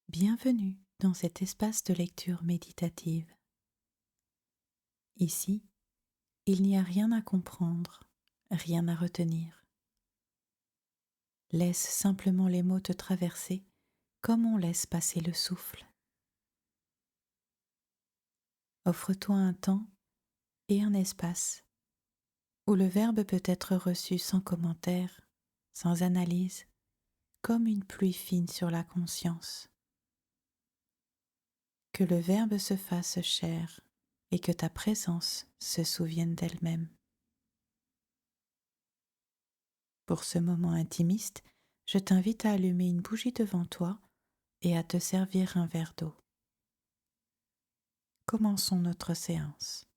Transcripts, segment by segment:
Bienvenue dans cet espace de lecture méditative. Ici, il n'y a rien à comprendre, rien à retenir. Laisse simplement les mots te traverser comme on laisse passer le souffle. Offre-toi un temps et un espace où le verbe peut être reçu sans commentaire, sans analyse, comme une pluie fine sur la conscience. Que le verbe se fasse chair et que ta présence se souvienne d'elle-même. Pour ce moment intimiste, je t'invite à allumer une bougie devant toi et à te servir un verre d'eau. Commençons notre séance.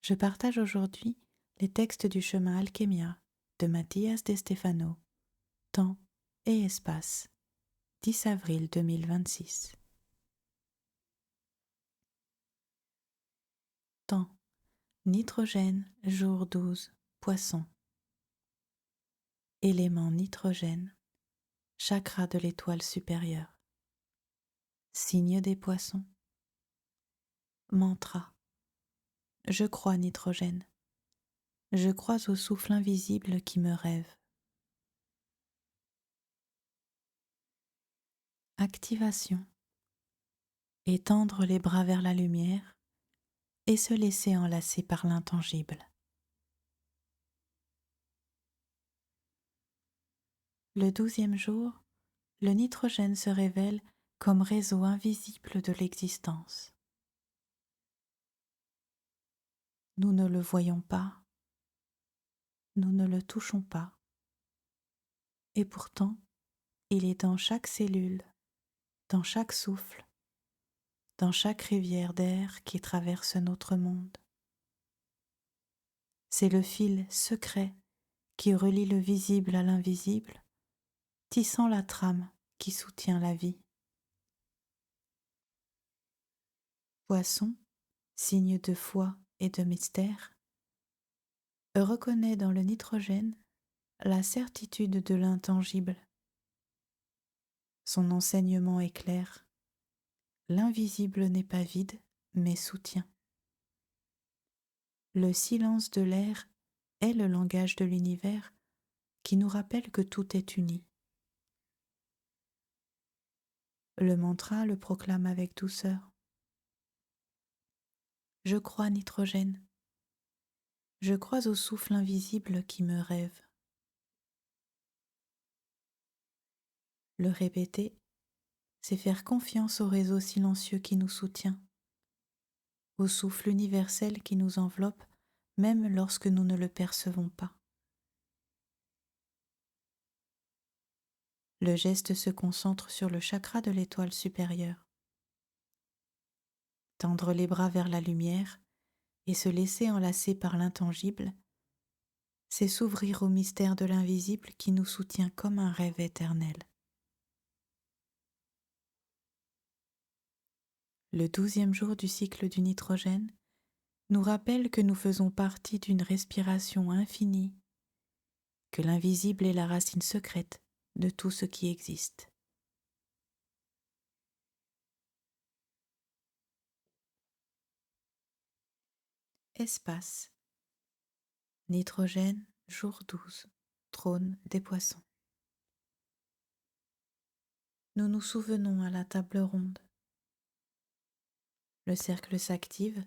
Je partage aujourd'hui les textes du chemin Alchemia de Mathias de Stefano, Temps et espace, 10 avril 2026. Temps, nitrogène, jour 12, Poisson. Élément nitrogène, chakra de l'étoile supérieure. Signe des Poissons. Mantra. Je crois nitrogène. Je crois au souffle invisible qui me rêve. Activation. Étendre les bras vers la lumière et se laisser enlacer par l'intangible. Le 12e jour, le nitrogène se révèle comme réseau invisible de l'existence. Nous ne le voyons pas, nous ne le touchons pas, et pourtant, il est dans chaque cellule, dans chaque souffle, dans chaque rivière d'air qui traverse notre monde. C'est le fil secret qui relie le visible à l'invisible, tissant la trame qui soutient la vie. Poisson, signe de foi et de mystère, reconnaît dans le nitrogène la certitude de l'intangible. Son enseignement est clair. L'invisible n'est pas vide, mais soutient. Le silence de l'air est le langage de l'univers qui nous rappelle que tout est uni. Le mantra le proclame avec douceur. Je crois nitrogène. Je crois au souffle invisible qui me rêve. Le répéter, c'est faire confiance au réseau silencieux qui nous soutient, au souffle universel qui nous enveloppe même lorsque nous ne le percevons pas. Le geste se concentre sur le chakra de l'étoile supérieure. Tendre les bras vers la lumière et se laisser enlacer par l'intangible, c'est s'ouvrir au mystère de l'invisible qui nous soutient comme un rêve éternel. Le 12e jour du cycle du nitrogène nous rappelle que nous faisons partie d'une respiration infinie, que l'invisible est la racine secrète de tout ce qui existe. Espace. Nitrogène, jour 12, trône des poissons. Nous nous souvenons à la table ronde. Le cercle s'active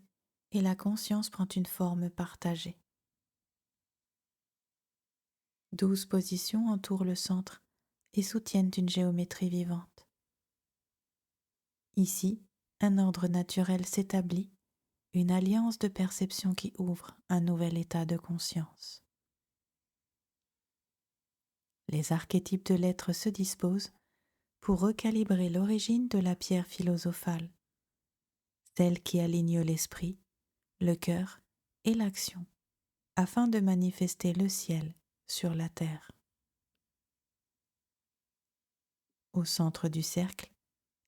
et la conscience prend une forme partagée. 12 positions entourent le centre et soutiennent une géométrie vivante. Ici, un ordre naturel s'établit, une alliance de perception qui ouvre un nouvel état de conscience. Les archétypes de l'être se disposent pour recalibrer l'origine de la pierre philosophale, celle qui aligne l'esprit, le cœur et l'action, afin de manifester le ciel sur la terre. Au centre du cercle,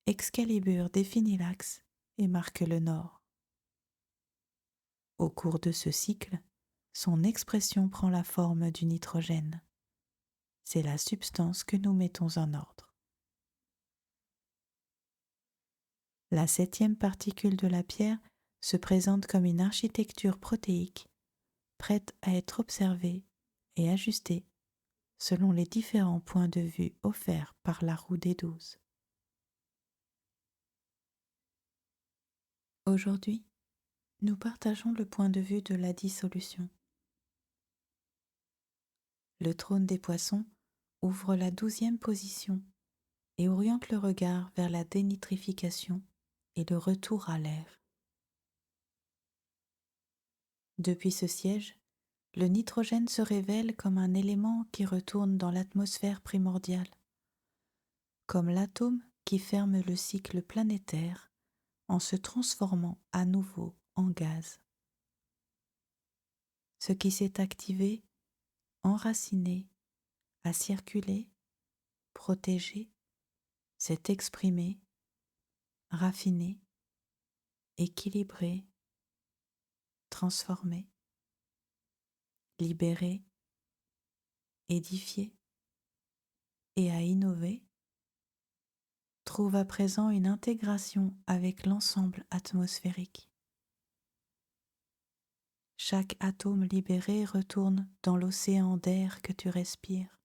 Excalibur définit l'axe et marque le nord. Au cours de ce cycle, son expression prend la forme du nitrogène. C'est la substance que nous mettons en ordre. La 7e particule de la pierre se présente comme une architecture protéique, prête à être observée et ajustée selon les différents points de vue offerts par la roue des 12. Aujourd'hui, nous partageons le point de vue de la dissolution. Le trône des poissons ouvre la 12e position et oriente le regard vers la dénitrification et le retour à l'air. Depuis ce siège, le nitrogène se révèle comme un élément qui retourne dans l'atmosphère primordiale, comme l'atome qui ferme le cycle planétaire en se transformant à nouveau en gaz. Ce qui s'est activé, enraciné, a circulé, protégé, s'est exprimé, raffiné, équilibré, transformé, libéré, édifié et à innover, trouve à présent une intégration avec l'ensemble atmosphérique. Chaque atome libéré retourne dans l'océan d'air que tu respires.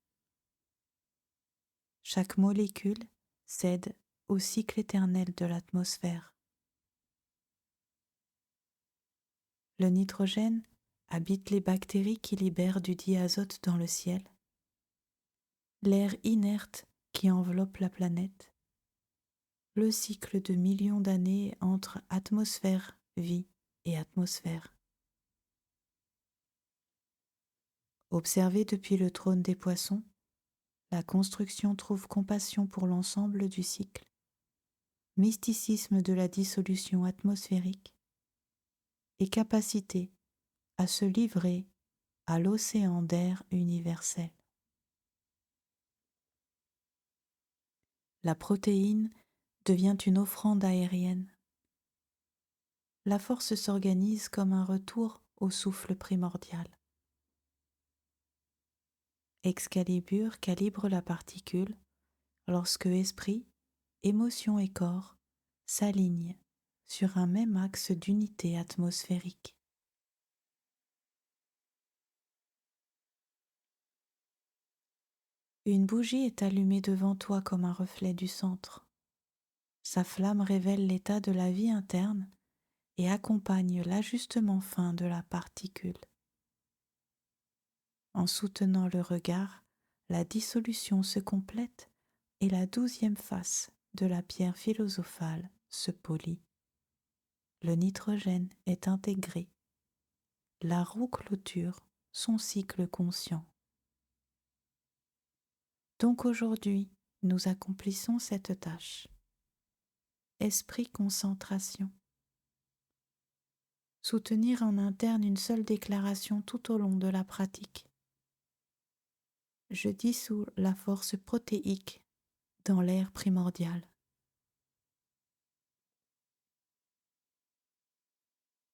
Chaque molécule cède au cycle éternel de l'atmosphère. Le nitrogène habite les bactéries qui libèrent du diazote dans le ciel, l'air inerte qui enveloppe la planète, le cycle de millions d'années entre atmosphère, vie et atmosphère. Observée depuis le trône des poissons, la construction trouve compassion pour l'ensemble du cycle, mysticisme de la dissolution atmosphérique et capacité à se livrer à l'océan d'air universel. La protéine devient une offrande aérienne. La force s'organise comme un retour au souffle primordial. Excalibur calibre la particule lorsque esprit, émotion et corps s'alignent sur un même axe d'unité atmosphérique. Une bougie est allumée devant toi comme un reflet du centre. Sa flamme révèle l'état de la vie interne et accompagne l'ajustement fin de la particule. En soutenant le regard, la dissolution se complète et la 12e face de la pierre philosophale se polit. Le nitrogène est intégré. La roue clôture son cycle conscient. Donc aujourd'hui, nous accomplissons cette tâche. Esprit concentration. Soutenir en interne une seule déclaration tout au long de la pratique. Je dissous la force protéique dans l'air primordial.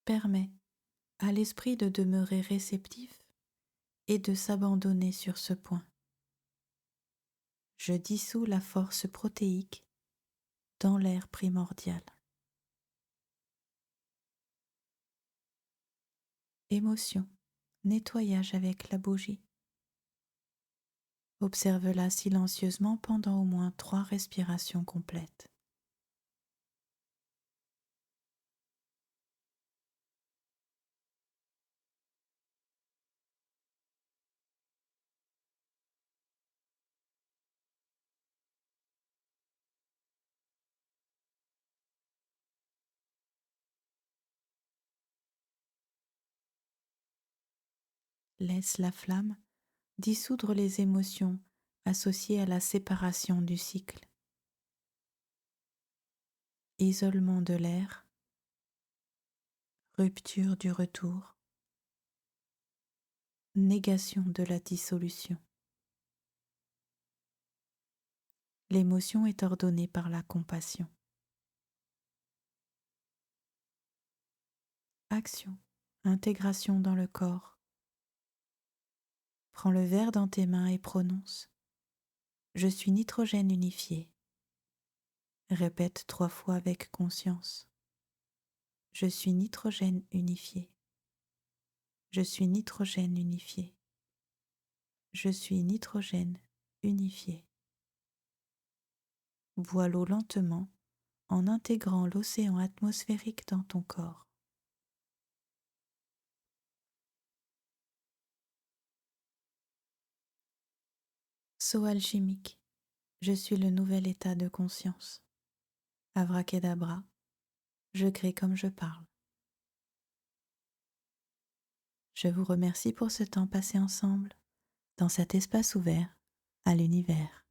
Permets à l'esprit de demeurer réceptif et de s'abandonner sur ce point. Je dissous la force protéique dans l'air primordial. Émotion, nettoyage avec la bougie. Observe-la silencieusement pendant au moins 3 respirations complètes. Laisse la flamme dissoudre les émotions associées à la séparation du cycle. Isolement de l'air, rupture du retour, négation de la dissolution. L'émotion est ordonnée par la compassion. Action, intégration dans le corps. Prends le verre dans tes mains et prononce : je suis nitrogène unifié. Répète 3 fois avec conscience. Je suis nitrogène unifié. Je suis nitrogène unifié. Je suis nitrogène unifié. Bois l'eau lentement en intégrant l'océan atmosphérique dans ton corps. Saut alchimique. Je suis le nouvel état de conscience. Abracadabra. Je crée comme je parle. Je vous remercie pour ce temps passé ensemble dans cet espace ouvert à l'univers.